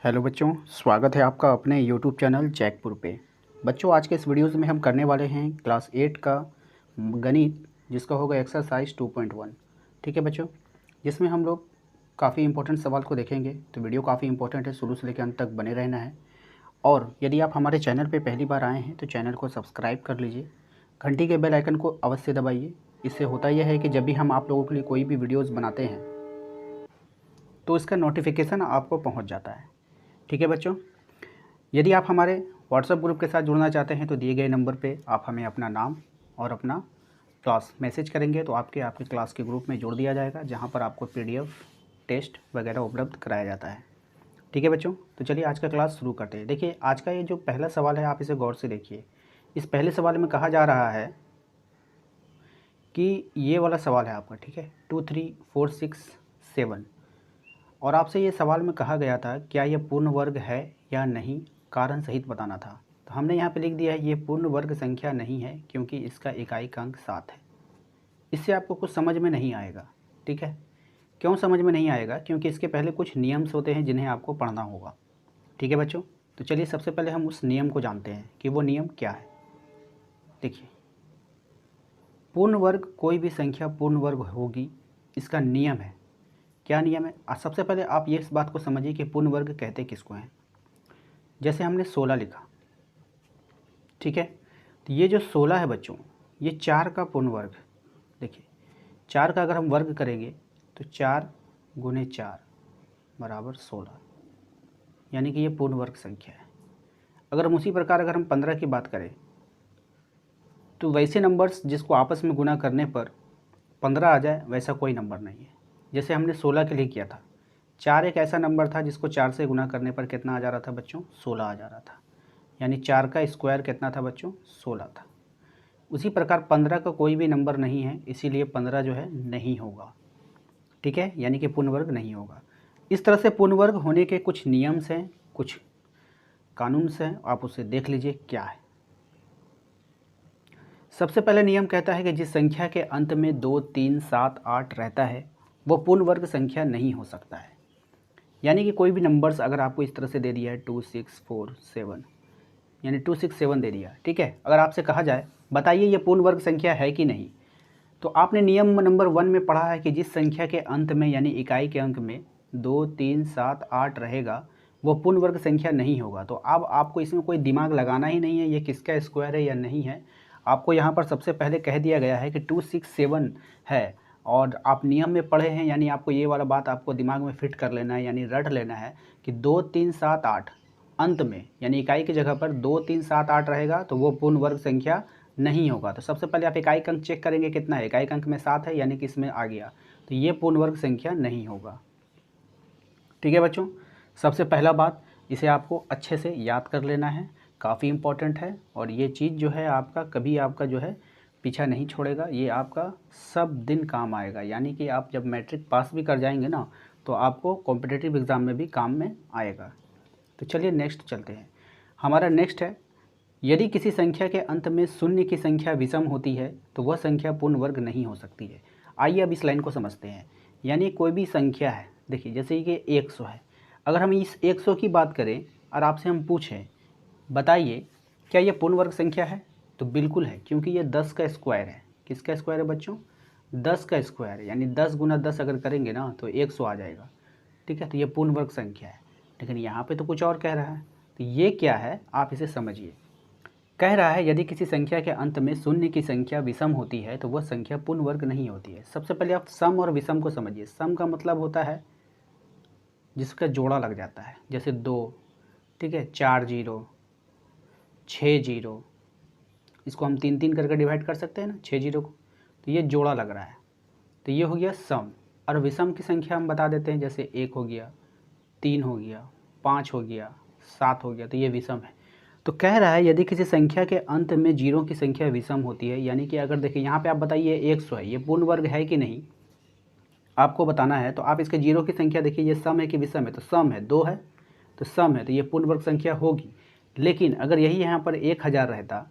Hello बच्चों, स्वागत है आपका अपने यूट्यूब चैनल जैकपुर पे। बच्चों, आज के इस वीडियोज़ में हम करने वाले हैं क्लास 8 का गणित, जिसका होगा एक्सरसाइज 2.1। ठीक है बच्चों, जिसमें हम लोग काफ़ी इंपॉर्टेंट सवाल को देखेंगे। तो वीडियो काफ़ी इंपॉर्टेंट है, शुरू से लेकर अंत तक बने रहना है। और यदि आप हमारे चैनल पर पहली बार आए हैं तो चैनल को सब्सक्राइब कर लीजिए, घंटी के बेल आइकन को अवश्य दबाइए। इससे होता यह है कि जब भी हम आप लोगों के लिए कोई भी वीडियोज़ बनाते हैं तो इसका नोटिफिकेशन आपको पहुँच जाता है। ठीक है बच्चों, यदि आप हमारे व्हाट्सएप ग्रुप के साथ जुड़ना चाहते हैं तो दिए गए नंबर पे आप हमें अपना नाम और अपना क्लास मैसेज करेंगे तो आपके क्लास के ग्रुप में जोड़ दिया जाएगा, जहां पर आपको पीडीएफ टेस्ट वगैरह उपलब्ध कराया जाता है। ठीक है बच्चों, तो चलिए आज का क्लास शुरू करते हैं। देखिए, आज का ये जो पहला सवाल है, आप इसे गौर से देखिए। इस पहले सवाल में कहा जा रहा है कि ये वाला सवाल है आपका, ठीक है, 2, 3, 4, 6, 7। और आपसे ये सवाल में कहा गया था क्या यह पूर्ण वर्ग है या नहीं, कारण सहित बताना था। तो हमने यहाँ पे लिख दिया है ये पूर्ण वर्ग संख्या नहीं है, क्योंकि इसका इकाई का अंक 7 है। इससे आपको कुछ समझ में नहीं आएगा। ठीक है, क्यों समझ में नहीं आएगा? क्योंकि इसके पहले कुछ नियम्स होते हैं जिन्हें आपको पढ़ना होगा। ठीक है बच्चों, तो चलिए सबसे पहले हम उस नियम को जानते हैं कि वो नियम क्या है। देखिए, पूर्ण वर्ग कोई भी संख्या पूर्ण वर्ग होगी, इसका नियम है। क्या नियम है? सबसे पहले आप ये इस बात को समझिए कि पूर्ण वर्ग कहते किसको हैं। जैसे हमने 16 लिखा, ठीक है, तो ये जो 16 है बच्चों, ये 4 का पूर्ण वर्ग। देखिए, 4 का अगर हम वर्ग करेंगे तो 4 गुने 4 बराबर 16, यानी कि ये पूर्ण वर्ग संख्या है। अगर हम उसी प्रकार अगर हम 15 की बात करें तो वैसे नंबर्स जिसको आपस में गुना करने पर 15 आ जाए, वैसा कोई नंबर नहीं है। जैसे हमने 16 के लिए किया था, 4 एक ऐसा नंबर था जिसको 4 से गुना करने पर कितना आ जा रहा था बच्चों? 16 आ जा रहा था, यानी 4 का स्क्वायर कितना था बच्चों? 16 था। उसी प्रकार 15 का कोई भी नंबर नहीं है, इसीलिए 15 जो है नहीं होगा। ठीक है, यानी कि पूर्ण वर्ग नहीं होगा। इस तरह से पूर्ण वर्ग होने के कुछ नियम्स हैं, कुछ कानून हैं, आप उसे देख लीजिए क्या है। सबसे पहले नियम कहता है कि जिस संख्या के अंत में 2, 3, 7, 8 रहता है वो पूर्ण वर्ग संख्या नहीं हो सकता है। यानी कि कोई भी नंबर्स अगर आपको इस तरह से दे दिया है 2, 6, 4, 7, यानी 2, 6, 7 दे दिया, ठीक है, अगर आपसे कहा जाए बताइए ये पूर्ण वर्ग संख्या है कि नहीं, तो आपने नियम नंबर 1 में पढ़ा है कि जिस संख्या के अंत में यानी इकाई के अंक में 2, 3, 7, 8 रहेगा वो पूर्ण वर्ग संख्या नहीं होगा। तो अब आपको इसमें कोई दिमाग लगाना ही नहीं है ये किसका स्क्वायर है या नहीं है। आपको यहाँ पर सबसे पहले कह दिया गया है कि 2, 6, 7 है, और आप नियम में पढ़े हैं, यानी आपको ये वाला बात आपको दिमाग में फिट कर लेना है, यानी रट लेना है कि 2, 3, 7, 8 अंत में यानी इकाई की जगह पर 2, 3, 7, 8 रहेगा तो वो पूर्ण वर्ग संख्या नहीं होगा। तो सबसे पहले आप इकाई अंक चेक करेंगे कितना है, इकाई अंक में 7 है, यानी कि इसमें आ गया, तो ये पूर्ण वर्ग संख्या नहीं होगा। ठीक है बच्चों, सबसे पहला बात, इसे आपको अच्छे से याद कर लेना है, काफ़ी इम्पॉर्टेंट है। और ये चीज़ जो है आपका कभी आपका जो है पीछा नहीं छोड़ेगा, ये आपका सब दिन काम आएगा। यानी कि आप जब मैट्रिक पास भी कर जाएंगे ना तो आपको कॉम्पिटिटिव एग्ज़ाम में भी काम में आएगा। तो चलिए नेक्स्ट चलते हैं। हमारा नेक्स्ट है, यदि किसी संख्या के अंत में शून्य की संख्या विषम होती है तो वह संख्या पूर्ण वर्ग नहीं हो सकती है। आइए अब इस लाइन को समझते हैं। यानी कोई भी संख्या है, देखिए जैसे कि 100 है, अगर हम इस 100 की बात करें और आपसे हम पूछें बताइए क्या ये पूर्ण वर्ग संख्या है, तो बिल्कुल है, क्योंकि ये 10 का स्क्वायर है। किसका स्क्वायर है बच्चों? 10 का स्क्वायर है, यानी 10 गुना 10 अगर करेंगे ना तो 100 आ जाएगा। ठीक है, तो ये पूर्ण वर्ग संख्या है। लेकिन यहाँ पे तो कुछ और कह रहा है, तो ये क्या है आप इसे समझिए। कह रहा है यदि किसी संख्या के अंत में शून्य की संख्या विषम होती है तो वह संख्या पूर्ण वर्ग नहीं होती है। सबसे पहले आप सम और विषम को समझिए। सम का मतलब होता है जिसका जोड़ा लग जाता है, जैसे 2, ठीक है, 4 जीरो, 6 जीरो, इसको हम 3 3 करके डिवाइड कर सकते हैं ना 6 जीरो को, तो ये जोड़ा लग रहा है, तो ये हो गया सम। और विषम की संख्या हम बता देते हैं, जैसे 1 हो गया, 3 हो गया, 5 हो गया, 7 हो गया, तो ये विषम है। तो कह रहा है यदि किसी संख्या के अंत में जीरो की संख्या विषम होती है, यानी कि अगर देखिए यहाँ पे आप बताइए 100 है, ये पूर्ण वर्ग है कि नहीं आपको बताना है, तो आप इसके जीरो की संख्या देखिए, ये सम है कि विषम है, तो सम है, 2 है तो सम है, तो ये पूर्ण वर्ग संख्या होगी। लेकिन अगर यही यहाँ पर 1000 रहता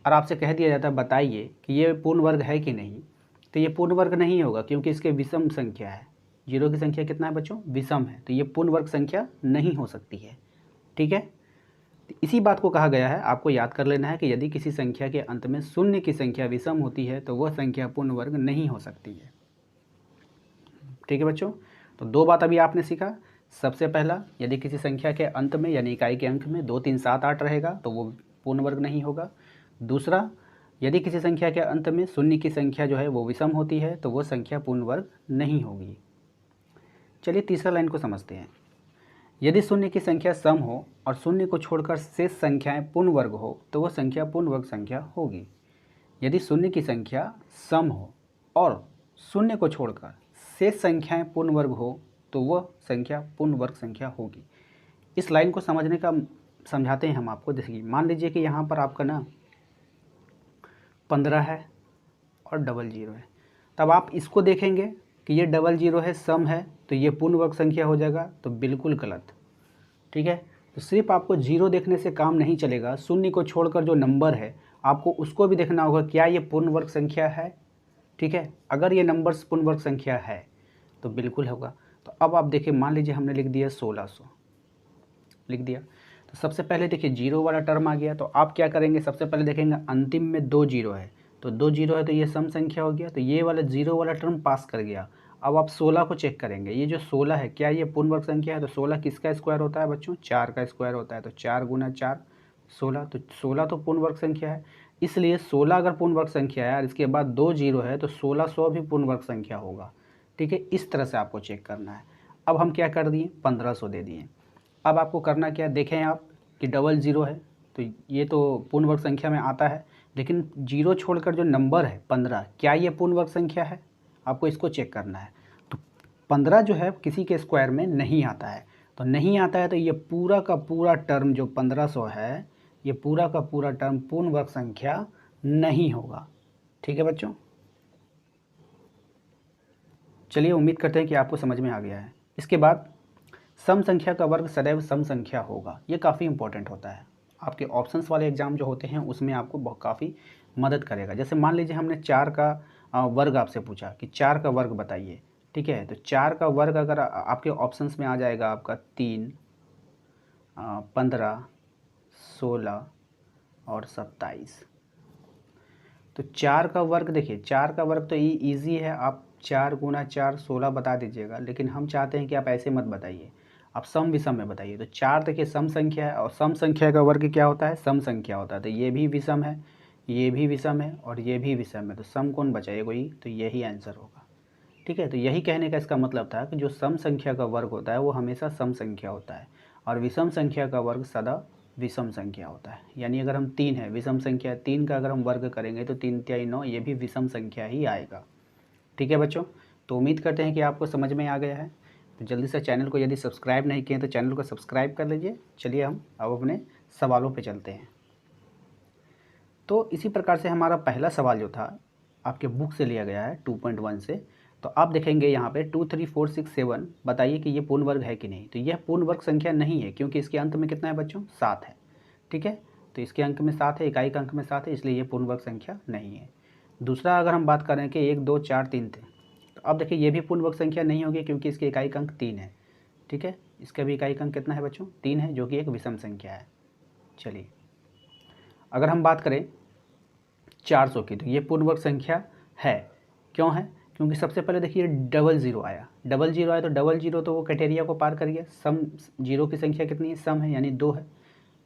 और आपसे कह दिया जाता बताइए कि ये पूर्ण वर्ग है कि नहीं, तो ये पूर्ण वर्ग नहीं होगा, क्योंकि इसके विषम संख्या है। जीरो की संख्या कितना है बच्चों, विषम है, तो ये पूर्ण वर्ग संख्या नहीं हो सकती है। ठीक है, इसी बात को कहा गया है, आपको याद कर लेना है कि यदि किसी संख्या के अंत में शून्य की संख्या विषम होती है तो वह संख्या पूर्ण वर्ग नहीं हो सकती है। ठीक है बच्चों, तो दो बात अभी आपने सीखा। सबसे पहला, यदि किसी संख्या के अंत में यानी इकाई के अंक में 2 3 7 8 रहेगा तो वो पूर्ण वर्ग नहीं होगा। दूसरा, यदि किसी संख्या के अंत में शून्य की संख्या जो है वो विषम होती है तो वो संख्या पूर्ण वर्ग नहीं होगी। चलिए तीसरा लाइन को समझते हैं। यदि शून्य की संख्या सम हो और शून्य को छोड़कर शेष संख्याएं पूर्ण वर्ग हो तो वह संख्या पूर्ण वर्ग संख्या होगी। यदि शून्य की संख्या सम हो और शून्य को छोड़कर शेष संख्याएं पूर्ण वर्ग हो तो वह संख्या पूर्ण वर्ग संख्या होगी। इस लाइन को समझने का समझाते हैं हम आपको। देखिए, मान लीजिए कि यहाँ पर आपका ना 15 है और डबल जीरो है, तब आप इसको देखेंगे कि ये डबल जीरो है, सम है, तो ये पूर्ण वर्ग संख्या हो जाएगा, तो बिल्कुल गलत। ठीक है, तो सिर्फ आपको जीरो देखने से काम नहीं चलेगा, शून्य को छोड़कर जो नंबर है आपको उसको भी देखना होगा, क्या ये पूर्ण वर्ग संख्या है। ठीक है, अगर ये नंबर्स पूर्ण वर्ग संख्या है तो बिल्कुल होगा। तो अब आप देखिए, मान लीजिए हमने लिख दिया 1600, लिख दिया, तो सबसे पहले देखिए जीरो वाला टर्म आ गया, तो आप क्या करेंगे, सबसे पहले देखेंगे अंतिम में 2 जीरो है, तो 2 जीरो है तो ये सम संख्या हो गया, तो ये वाला जीरो वाला टर्म पास कर गया। अब आप 16 को चेक करेंगे, ये जो 16 है क्या ये पूर्ण वर्ग संख्या है, तो 16 किसका स्क्वायर होता है बच्चों, 4 का स्क्वायर होता है, तो 4 गुना 4 16, तो 16 तो पूर्ण वर्ग संख्या है, इसलिए 16 अगर पूर्ण वर्ग संख्या है और इसके बाद 2 जीरो है तो 1600 भी पूर्ण वर्ग संख्या होगा। ठीक है, इस तरह से आपको चेक करना है। अब हम क्या कर दिए, 1500 दे दिए। अब आपको करना क्या, देखें आप कि डबल ज़ीरो है तो ये तो पूर्ण वर्ग संख्या में आता है, लेकिन जीरो छोड़कर जो नंबर है 15, क्या ये पूर्ण वर्ग संख्या है, आपको इसको चेक करना है। तो 15 जो है किसी के स्क्वायर में नहीं आता है, तो नहीं आता है तो ये पूरा का पूरा टर्म जो 1500 है, ये पूरा का पूरा टर्म पूर्ण वर्ग संख्या नहीं होगा। ठीक है बच्चों, चलिए उम्मीद करते हैं कि आपको समझ में आ गया है। इसके बाद सम संख्या का वर्ग सदैव सम संख्या होगा, ये काफ़ी इंपॉर्टेंट होता है, आपके ऑप्शंस वाले एग्जाम जो होते हैं उसमें आपको बहुत काफ़ी मदद करेगा। जैसे मान लीजिए हमने 4 का वर्ग आपसे पूछा कि 4 का वर्ग बताइए। ठीक है, तो 4 का वर्ग अगर आपके ऑप्शंस में आ जाएगा आपका 3, 15, 16 और 27। तो 4 का वर्ग देखिए, 4 का वर्ग तो ईजी है, आप 4 गुना 4 16 बता दीजिएगा, लेकिन हम चाहते हैं कि आप ऐसे मत बताइए, आप सम विषम में बताइए। तो 4 देखिए सम संख्या है और सम संख्या का वर्ग क्या होता है, सम संख्या होता है, तो ये भी विषम है, ये भी विषम है और ये भी विषम है, तो सम कौन बचाएगा, वही तो यही आंसर होगा। ठीक है, तो यही कहने का इसका मतलब था कि जो सम संख्या का वर्ग होता है वो हमेशा सम संख्या होता है और विषम संख्या का वर्ग सदा विषम संख्या होता है। यानी अगर हम 3 है विषम संख्या, 3 का अगर हम वर्ग करेंगे तो 3 3 9, ये भी विषम संख्या ही आएगा। ठीक है बच्चों, तो उम्मीद करते हैं कि आपको समझ में आ गया है। तो जल्दी से चैनल को यदि सब्सक्राइब नहीं किए तो चैनल को सब्सक्राइब कर लीजिए। चलिए हम अब अपने सवालों पे चलते हैं। तो इसी प्रकार से हमारा पहला सवाल जो था आपके बुक से लिया गया है 2.1 से, तो आप देखेंगे यहाँ पे 2 3 4 6 7, बताइए कि ये पूर्ण वर्ग है कि नहीं। तो यह पूर्ण वर्ग संख्या नहीं है क्योंकि इसके अंत में कितना है बच्चों, 7 है। ठीक है, तो इसके अंक में 7 है, इकाई का अंक में 7 है, इसलिए ये पूर्ण वर्ग संख्या नहीं है। दूसरा, अगर हम बात करें कि 1 2 4 3 थे, तो अब देखिए ये भी पूर्ण वर्ग संख्या नहीं होगी क्योंकि इसके इकाई का अंक 3 है। ठीक है, इसका भी इकाई का अंक कितना है बच्चों, 3 है, जो कि एक विषम संख्या है। चलिए, अगर हम बात करें 400 की, तो ये पूर्ण वर्ग संख्या है। क्यों है, क्योंकि सबसे पहले देखिए डबल ज़ीरो आया, डबल ज़ीरो आया तो डबल ज़ीरो तो वो क्राइटेरिया को पार कर गया। सम जीरो की संख्या कितनी है, सम है, यानी 2 है,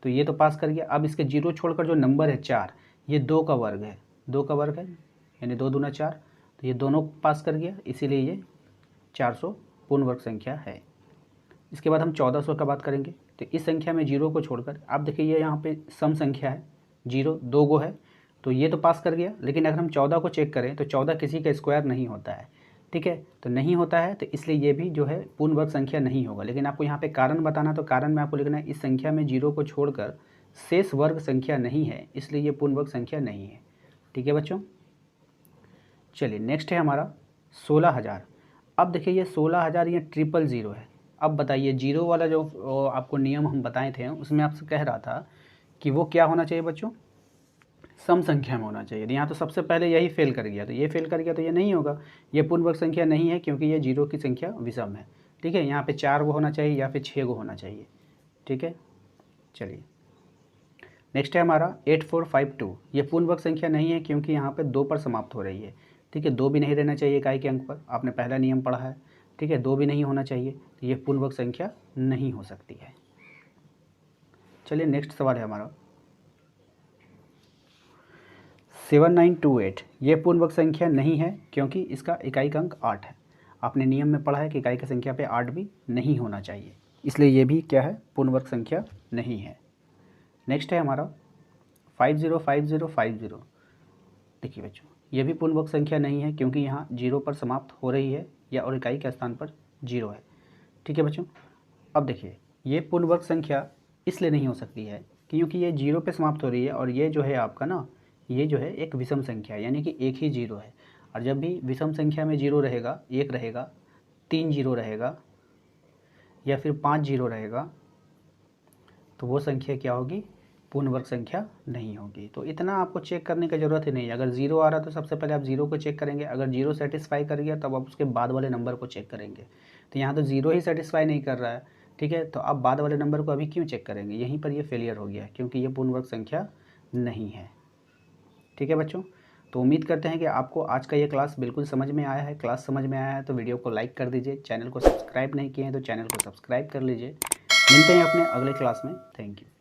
तो ये तो पास कर गया। अब इसके जीरो छोड़कर जो नंबर है 4, ये 2 का वर्ग है, 2 का वर्ग है यानी 2 दूना 4, तो ये दोनों पास कर गया, इसीलिए ये 400 पूर्ण वर्ग संख्या है। इसके बाद हम 1400 का बात करेंगे, तो इस संख्या में जीरो को छोड़कर आप देखिए ये यहाँ पे सम संख्या है, जीरो 2 गो है, तो ये तो पास कर गया। लेकिन अगर हम 14 को चेक करें तो 14 किसी का स्क्वायर नहीं होता है। ठीक है, तो नहीं होता है, तो इसलिए ये भी जो है पूर्ण वर्ग संख्या नहीं होगा। लेकिन आपको यहाँ पे कारण बताना, तो कारण में आपको लिखना है इस संख्या में जीरो को छोड़कर शेष वर्ग संख्या नहीं है, इसलिए ये पूर्ण वर्ग संख्या नहीं है। ठीक है बच्चों, चलिए नेक्स्ट है हमारा 16,000। अब देखिए ये 16,000 ये 000 है। अब बताइए जीरो वाला जो आपको नियम हम बताए थे उसमें आपसे कह रहा था कि वो क्या होना चाहिए बच्चों, सम संख्या में होना चाहिए। तो यहाँ तो सबसे पहले यही फेल कर गया, तो ये फेल कर गया तो ये नहीं होगा, ये पूर्ण वर्ग संख्या नहीं है क्योंकि ये 0 की संख्या विषम है। ठीक है, यहाँ पे 4 गो होना चाहिए या फिर 6 गो होना चाहिए। ठीक है, चलिए नेक्स्ट है हमारा 8452। ये पूर्ण वर्ग संख्या नहीं है क्योंकि यहाँ पे 2 पर समाप्त हो रही है। ठीक है, 2 भी नहीं रहना चाहिए इकाई के अंक पर, आपने पहला नियम पढ़ा है। ठीक है, 2 भी नहीं होना चाहिए, तो ये पूर्ण वर्ग संख्या नहीं हो सकती है। चलिए नेक्स्ट सवाल है हमारा 7928। ये पूर्ण वर्ग संख्या नहीं है क्योंकि इसका इकाई का अंक 8 है। आपने नियम में पढ़ा है कि इकाई की संख्या पे 8 भी नहीं होना चाहिए, इसलिए ये भी क्या है, पूर्ण वर्ग संख्या नहीं है। नेक्स्ट है हमारा 505050। देखिए बच्चों, ये भी पूर्ण वर्ग संख्या नहीं है क्योंकि यहाँ 0 पर समाप्त हो रही है या और इकाई के स्थान पर 0 है। ठीक है बच्चों, अब देखिए ये पूर्ण वर्ग संख्या इसलिए नहीं हो सकती है क्योंकि ये 0 पे समाप्त हो रही है और ये जो है आपका ना, ये जो है एक विषम संख्या है, यानी कि एक ही 0 है। और जब भी विषम संख्या में 0 रहेगा, 1 रहेगा, 3 0 रहेगा या फिर 5 0 रहेगा, तो वो संख्या क्या होगी, पूर्ण वर्ग संख्या नहीं होगी। तो इतना आपको चेक करने की ज़रूरत ही नहीं है। अगर 0 आ रहा तो सबसे पहले आप 0 को चेक करेंगे, अगर 0 सेटिस्फाई कर गया तब आप उसके बाद वाले नंबर को चेक करेंगे। तो यहाँ तो 0 ही सेटिस्फाई नहीं कर रहा है। ठीक है, तो आप बाद वाले नंबर को अभी क्यों चेक करेंगे, यहीं पर ये फेलियर हो गया है क्योंकि ये पूर्ण वर्ग संख्या नहीं है। ठीक है बच्चों, तो उम्मीद करते हैं कि आपको आज का ये क्लास बिल्कुल समझ में आया है। क्लास समझ में आया है तो वीडियो को लाइक कर दीजिए, चैनल को सब्सक्राइब नहीं किए हैं तो चैनल को सब्सक्राइब कर लीजिए। मिलते हैं अपने अगले क्लास में। Thank you.